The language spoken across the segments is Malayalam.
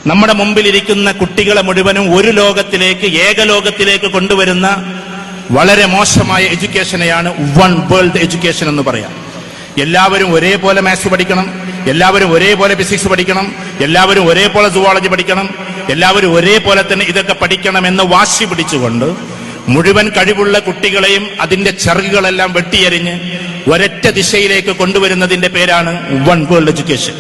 നമ്മുടെ മുമ്പിലിരിക്കുന്ന കുട്ടികളെ മുഴുവനും ഒരു ലോകത്തിലേക്ക്, ഏകലോകത്തിലേക്ക് കൊണ്ടുവരുന്ന വളരെ മോശമായ എഡ്യൂക്കേഷനെയാണ് വൺ വേൾഡ് എഡ്യൂക്കേഷൻ എന്ന് പറയാം. എല്ലാവരും ഒരേപോലെ മാത്സ് പഠിക്കണം, എല്ലാവരും ഒരേപോലെ ഫിസിക്സ് പഠിക്കണം, എല്ലാവരും ഒരേപോലെ സുവോളജി പഠിക്കണം, എല്ലാവരും ഒരേപോലെ തന്നെ ഇതൊക്കെ പഠിക്കണമെന്ന് വാശി പിടിച്ചുകൊണ്ട് മുഴുവൻ കഴിവുള്ള കുട്ടികളെയും അതിന്റെ ചിറകുകളെല്ലാം വെട്ടിയെറിഞ്ഞ് ഒരൊറ്റ ദിശയിലേക്ക് കൊണ്ടുവരുന്നതിന്റെ പേരാണ് വൺ വേൾഡ് എഡ്യൂക്കേഷൻ.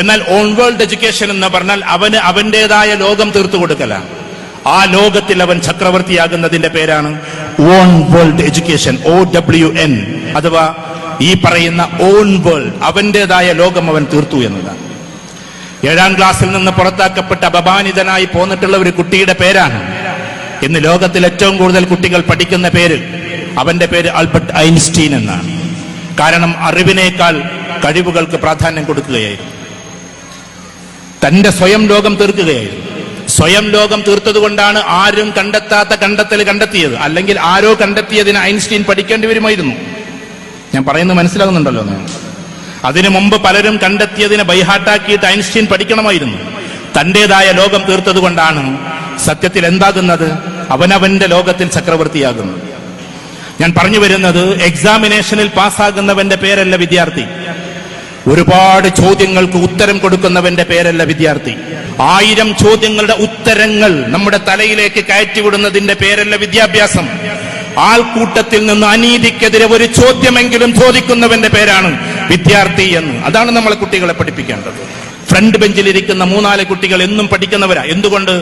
എന്നാൽ ഓൺ വേൾഡ് എഡ്യൂക്കേഷൻ എന്ന് പറഞ്ഞാൽ അവന് അവന്റേതായ ലോകം തീർത്തു കൊടുക്കലാണ്. ആ ലോകത്തിൽ അവൻ ചക്രവർത്തിയാകുന്നതിന്റെ പേരാണ് ഓൺ വേൾഡ് എഡ്യൂക്കേഷൻ, OWN, അഥവാ ഈ പറയുന്ന ഓൺ വേൾഡ്, അവന്റേതായ ലോകം അവൻ തീർത്തു എന്നതാണ്. 7ാം ക്ലാസ്സിൽ നിന്ന് പുറത്താക്കപ്പെട്ട അപമാനിതനായി പോന്നിട്ടുള്ള ഒരു കുട്ടിയുടെ പേരാണ് ഇന്ന് ലോകത്തിൽ ഏറ്റവും കൂടുതൽ കുട്ടികൾ പഠിക്കുന്ന പേര്. അവന്റെ പേര് ആൽബർട്ട് ഐൻസ്റ്റീൻ എന്നാണ്. കാരണം അറിവിനേക്കാൾ കഴിവുകൾക്ക് പ്രാധാന്യം കൊടുക്കുകയായിരുന്നു. തന്റെ സ്വയം ലോകം തീർക്കുകയായിരുന്നു. സ്വയം ലോകം തീർത്തതുകൊണ്ടാണ് ആരും കണ്ടെത്താത്ത കണ്ടെത്തൽ കണ്ടെത്തിയത്. അല്ലെങ്കിൽ ആരോ കണ്ടെത്തിയതിന് ഐൻസ്റ്റീൻ പഠിക്കേണ്ടി വരുമായിരുന്നു. ഞാൻ പറയുന്നത് മനസ്സിലാകുന്നുണ്ടല്ലോ. അതിനു മുമ്പ് പലരും കണ്ടെത്തിയതിനെ ബൈഹാട്ടാക്കിയിട്ട് ഐൻസ്റ്റീൻ പഠിക്കണമായിരുന്നു. തന്റേതായ ലോകം തീർത്തതുകൊണ്ടാണ് സത്യത്തിൽ എന്താകുന്നത്, അവനവന്റെ ലോകത്തിൽ ചക്രവർത്തിയാകുന്നത്. ഞാൻ പറഞ്ഞു വരുന്നത്, എക്സാമിനേഷനിൽ പാസ്സാകുന്നവന്റെ പേരല്ല വിദ്യാർത്ഥി, ഒരുപാട് ചോദ്യങ്ങൾക്ക് ഉത്തരം കൊടുക്കുന്നവന്റെ പേരല്ല വിദ്യാർത്ഥി, 1000 ചോദ്യങ്ങളുടെ ഉത്തരങ്ങൾ നമ്മുടെ തലയിലേക്ക് കയറ്റിവിടുന്നതിന്റെ പേരല്ല വിദ്യാഭ്യാസം. ആൾക്കൂട്ടത്തിൽ നിന്ന് അനീതിക്കെതിരെ ഒരു ചോദ്യമെങ്കിലും ചോദിക്കുന്നവന്റെ പേരാണ് വിദ്യാർത്ഥി എന്ന്. അതാണ് നമ്മളെ കുട്ടികളെ പഠിപ്പിക്കേണ്ടത്. ഫ്രണ്ട് ബെഞ്ചിലിരിക്കുന്ന 3-4 കുട്ടികൾ എന്നും പഠിക്കുന്നവരാ. എന്തുകൊണ്ട്?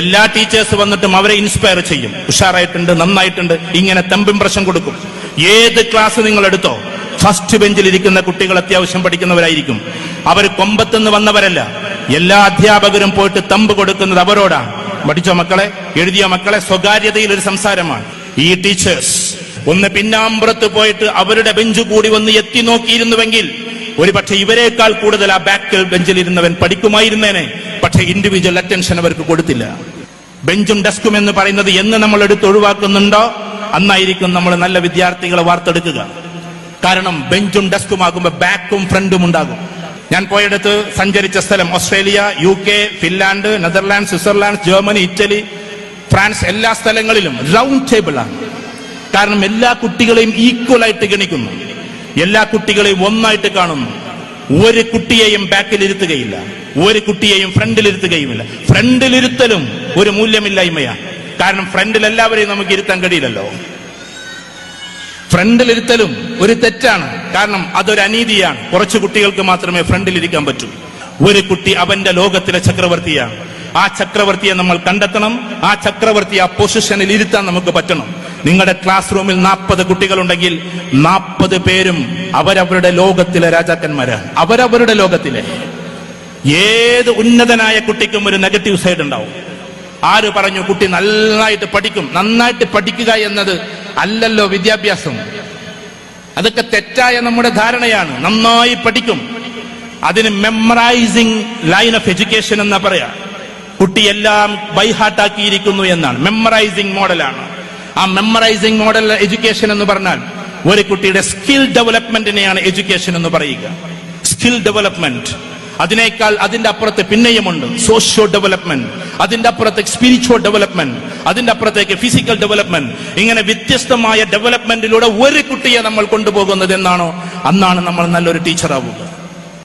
എല്ലാ ടീച്ചേഴ്സ് വന്നിട്ടും അവരെ ഇൻസ്പയർ ചെയ്യും. ഉഷാറായിട്ടുണ്ട്, നന്നായിട്ടുണ്ട്, ഇങ്ങനെ തമ്പിംപ്രശം കൊടുക്കും. ഏത് ക്ലാസ് നിങ്ങൾ എടുത്തോ, ഫസ്റ്റ് ബെഞ്ചിലിരിക്കുന്ന കുട്ടികൾ അത്യാവശ്യം പഠിക്കുന്നവരായിരിക്കും. അവർ കൊമ്പത്തുനിന്ന് വന്നവരല്ല. എല്ലാ അധ്യാപകരും പോയിട്ട് തമ്പ് കൊടുക്കുന്നത് അവരോടാണ്. പഠിച്ചോ മക്കളെ, എഴുതിയോ മക്കളെ, സ്വകാര്യതയിൽ ഒരു സംസാരമാണ്. ഈ ടീച്ചേഴ്സ് ഒന്ന് പിന്നാമ്പുറത്ത് പോയിട്ട് അവരുടെ ബെഞ്ച് കൂടി ഒന്ന് എത്തി നോക്കിയിരുന്നുവെങ്കിൽ ഒരു പക്ഷെ ഇവരെക്കാൾ കൂടുതൽ ആ ബാക്കിൽ ബെഞ്ചിലിരുന്നവൻ പഠിക്കുമായിരുന്നേനെ. പക്ഷെ ഇൻഡിവിജ്വൽ അറ്റൻഷൻ അവർക്ക് കൊടുത്തില്ല. ബെഞ്ചും ഡെസ്കും എന്ന് പറയുന്നത് എന്ന് നമ്മൾ എടുത്ത് ഒഴിവാക്കുന്നുണ്ടോ അന്നായിരിക്കും നമ്മൾ നല്ല വിദ്യാർത്ഥികളെ വാർത്തെടുക്കുക. കാരണം ബെഞ്ചും ഡെസ്കുമാകുമ്പോൾ ബാക്കും ഫ്രണ്ടും ഉണ്ടാകും. ഞാൻ പോയെടുത്ത് സഞ്ചരിച്ച സ്ഥലം Australia, UK, Finland, Netherland, Switzerland, Germany, Italy, France, എല്ലാ സ്ഥലങ്ങളിലും റൗണ്ട് ടേബിൾ ആണ്. കാരണം എല്ലാ കുട്ടികളെയും ഈക്വൽ ആയിട്ട് ഗണിക്കുന്നു, എല്ലാ കുട്ടികളെയും ഒന്നായിട്ട് കാണുന്നു. ഒരു കുട്ടിയെയും ബാക്കിലിരുത്തുകയില്ല, ഒരു കുട്ടിയെയും ഫ്രണ്ടിലിരുത്തുകയുമില്ല. ഫ്രണ്ടിലിരുത്തലും ഒരു മൂല്യമില്ലായ്മയാണ്. കാരണം ഫ്രണ്ടിൽ എല്ലാവരെയും നമുക്ക് ഇരുത്താൻ കഴിയില്ലല്ലോ. ഫ്രണ്ടിലിരുത്തലും ഒരു തെറ്റാണ്. കാരണം അതൊരു അനീതിയാണ്. കുറച്ച് കുട്ടികൾക്ക് മാത്രമേ ഫ്രണ്ടിലിരിക്കാൻ പറ്റൂ. ഒരു കുട്ടി അവന്റെ ലോകത്തിലെ ചക്രവർത്തിയാണ്. ആ ചക്രവർത്തിയെ നമ്മൾ കണ്ടെത്തണം. ആ ചക്രവർത്തി ആ പൊസിഷനിൽ ഇരുത്താൻ നമുക്ക് പറ്റണം. നിങ്ങളുടെ ക്ലാസ് റൂമിൽ 40 കുട്ടികളുണ്ടെങ്കിൽ 40 പേരും അവരവരുടെ ലോകത്തിലെ രാജാക്കന്മാരാണ്. അവരവരുടെ ലോകത്തിലെ. ഏത് ഉന്നതനായ കുട്ടിക്കും ഒരു നെഗറ്റീവ് സൈഡ് ഉണ്ടാവും. ആര് പറഞ്ഞു കുട്ടി നന്നായിട്ട് പഠിക്കും? നന്നായിട്ട് പഠിക്കുക എന്നത് അല്ലല്ലോ വിദ്യാഭ്യാസം. അതൊക്കെ തെറ്റായ നമ്മുടെ ധാരണയാണ്. നന്നായി പഠിക്കും, അതിന് മെമ്മറൈസിങ് ലൈൻ ഓഫ് എഡ്യൂക്കേഷൻ എന്നാ പറയാ. കുട്ടിയെല്ലാം ബൈഹാർട്ടാക്കിയിരിക്കുന്നു എന്നാണ്. മെമ്മറൈസിങ് മോഡലാണ്. ആ മെമ്മറൈസിങ് മോഡൽ എഡ്യൂക്കേഷൻ എന്ന് പറഞ്ഞാൽ ഒരു കുട്ടിയുടെ സ്കിൽ ഡെവലപ്മെന്റിനെയാണ് എഡ്യൂക്കേഷൻ എന്ന് പറയുക. Skill development. അതിനേക്കാൾ അതിന്റെ അപ്പുറത്ത് പിന്നെയുമുണ്ട് സോഷ്യോ ഡെവലപ്മെന്റ്, അതിന്റെ അപ്പുറത്തേക്ക് സ്പിരിച്വൽ ഡെവലപ്മെന്റ്, അതിന്റെ അപ്പുറത്തേക്ക് ഫിസിക്കൽ ഡെവലപ്മെന്റ്. ഇങ്ങനെ വ്യത്യസ്തമായ ഡെവലപ്മെന്റിലൂടെ ഒരു കുട്ടിയെ നമ്മൾ കൊണ്ടുപോകുന്നത് എന്നാണോ അന്നാണ് നമ്മൾ നല്ലൊരു ടീച്ചറാവുക.